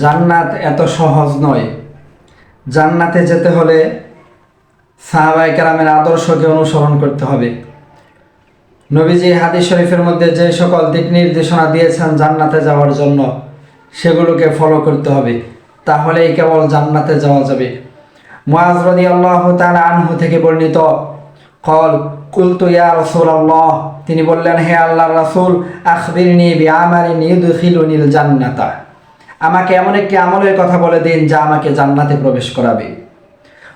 জান্নাত এত সহজ নয়। জান্নাতে যেতে হলে সাহাবায়ে কেরামের আদর্শকে অনুসরণ করতে হবে। নবীজি হাদিস শরীফের মধ্যে যে সকল দিক নির্দেশনা দিয়েছেন জান্নাতে যাওয়ার জন্য, সেগুলোকে ফলো করতে হবে, তাহলেই কেবল জান্নাতে যাওয়া যাবে। মুআয রাদিয়াল্লাহু তাআলা আনহু থেকে বর্ণিত, কল কুলতু ইয়া রাসূলুল্লাহ, তিনি বললেন, হে আল্লাহর রাসূল, আখবিরনি বিআমালিন ইউদখিলুনিল জান্নাতা, আমাকে এমন একটি আমলের কথা বলে দিন যা আমাকে জান্নাতে প্রবেশ করাবে।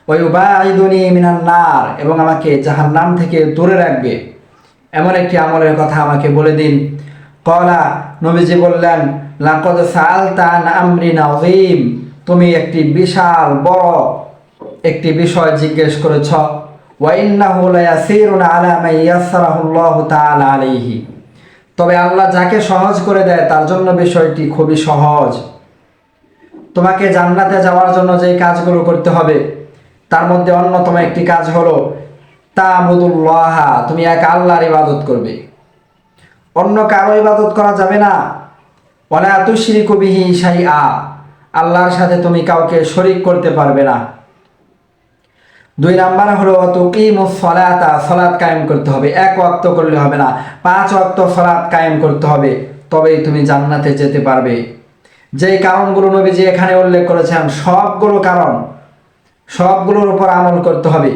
ওয়া ইউবাইদুনি মিনান নার, এবং আমাকে জাহান্নাম থেকে দূরে রাখবে, এমন একটি আমলের কথা আমাকে বলে দিন। কলা, নবীজি বললেন, লাকাদ সাআলতা আন আমরিন আযীম, তুমি একটি বিশাল বড় একটি বিষয় জিজ্ঞেস করেছ। ওয়া ইন্নাহু লায়াসিরুন আলা মান ইয়াসসারাহুল্লাহু তাআলা আলাইহি, তবে আল্লাহ যাকে সহজ করে দেয় তার জন্য বিষয়টি খুবই সহজ। তোমাকে জান্নাতে যাওয়ার জন্য যে কাজগুলো করতে হবে তার মধ্যে অন্যতম একটি কাজ হলো তা'বুদুল্লাহ, তুমি এক আল্লাহর ইবাদত করবে, অন্য কারো ইবাদত করা যাবে না। ওয়ালা তুশরিকু বিহি শাইআ, আল্লাহর সাথে তুমি কাউকে শরীক করতে পারবে না। 2 নাম্বার হলো তুকিমুস সালাতা, সালাত কায়েম করতে হবে, এক ওয়াক্ত করলে হবে না, 5 ওয়াক্ত সালাত কায়েম করতে হবে, তবেই তুমি জান্নাতে যেতে পারবে। যেই কারণগুলো নবীজি এখানে উল্লেখ করেছেন সবগুলো কারণ, সবগুলোর উপর আমল করতে হবে।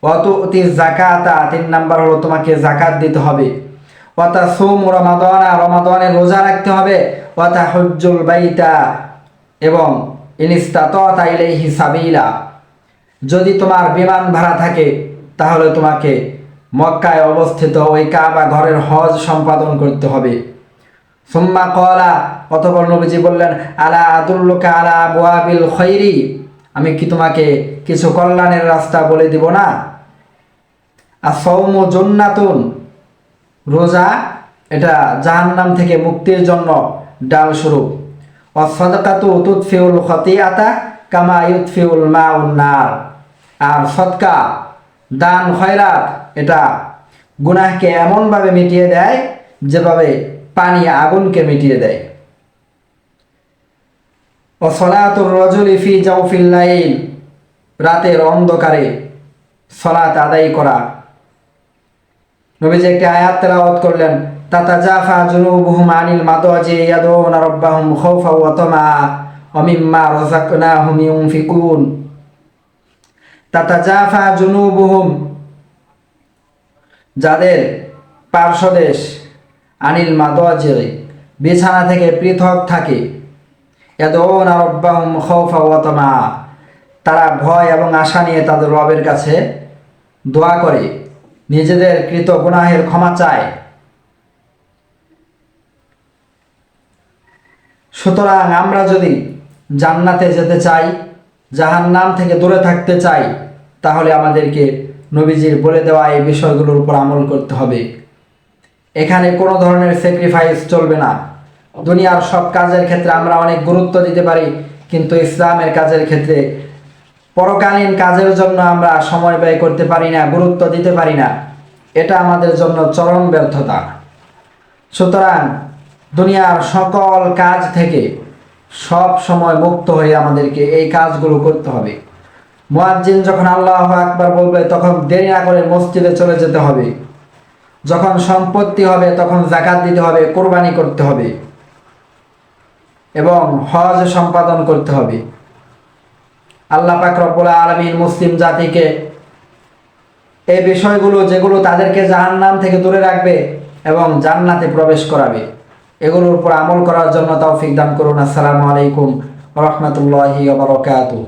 ওয়াতুতি যাকাতা, 3 নাম্বার হলো তোমাকে যাকাত দিতে হবে। ওয়াতাসুমু রমাদানা, রমাদানে রোজা রাখতে হবে। ওয়াতাহুজ্জুল বাইতা, এবং ইনিস্তাতা ইলাইহি সাবিলা, যদি তোমার বিমান ভাড়া থাকে তাহলে তোমাকে মক্কায় অবস্থিত ওই কাবা ঘরের হজ সম্পাদন করতে হবে। সুম্মা ক্বালা, অতঃপর নবীজি বললেন, আলা আদুল্লুকা আলা আবওয়াবিল খায়রি, আমি কি তোমাকে কিছু কল্যাণের রাস্তা বলে দিব না? আস-সাওমু জান্নাতুন, রোজা এটা জাহান্নাম থেকে মুক্তির জন্য ডাল স্বরূপ। ওয়াস-সাদাকাতু তুতফিউল খাতিআতা কামা ইউতফিউল মাউন নার, আর সদকা, দান, খয়রাত এটা গুনাহকে এমনভাবে মিটিয়ে দেয় যেভাবে পানি আগুনকে মিটিয়ে দেয়। ওয়া সালাতুর রাজুলি ফি জাওফিল লাইল, রাতের অন্ধকারে সালাত আদায় করা। নবীজি একটি আয়াত তেলাওয়াত করলেন, তাতাজাফা জুনুবুহুম আনিল মাদাজি ইয়াদউনা রাব্বাহুম খাওফা ওয়া তামা ওয়া মিম্মা রাযাকনাহুম ইউনফিকুন। তাতাজাফা জুনুবুহুম, যাদের পার্শ্বদেশ, আনিল মাদাজি, বিছানা থেকে পৃথক থাকে, ইয়াদউনা রাব্বাহুম খাওফা ওয়া তামা, তারা ভয় এবং আশা নিয়ে তাদের রবের কাছে দোয়া করে, নিজেদের কৃত গুনাহের ক্ষমা চায়। সুতরাং আমরা যদি জান্নাতে যেতে চাই, জাহান্নাম থেকে দূরে থাকতে চাই, তাহলে আমাদেরকে নবীজির বলে দেওয়া এই বিষয়গুলোর উপর আমল করতে হবে। এখানে কোনো ধরনের স্যাক্রিফাইস চলবে না। দুনিয়ার সব কাজের ক্ষেত্রে আমরা অনেক গুরুত্ব দিতে পারি, কিন্তু ইসলামের কাজের ক্ষেত্রে, পরকালীন কাজের জন্য আমরা সময় ব্যয় করতে পারি না, গুরুত্ব দিতে পারি না। এটা আমাদের জন্য চরম ব্যর্থতা। সুতরাং দুনিয়ার সকল কাজ থেকে সব সময় মুক্ত হয়ে আমাদেরকে এই কাজগুলো করতে হবে। মুয়াজ্জিন যখন আল্লাহু আকবার বলবে তখন দেরি না করে মসজিদে চলে যেতে হবে। যখন সম্পত্তি হবে তখন যাকাত দিতে হবে, কোরবানি করতে হবে, এবং হজ সম্পাদন করতে হবে। আল্লাহ পাক রব্বুল আলামিন মুসলিম জাতিকে এই বিষয়গুলো, যেগুলো তাদেরকে জাহান্নাম থেকে দূরে রাখবে এবং জান্নাতে প্রবেশ করাবে, এগুলোর উপর আমল করার জন্য তৌফিক দান করুন। আসসালামু আলাইকুম ওয়া রাহমাতুল্লাহি ওয়া বারাকাতুহু।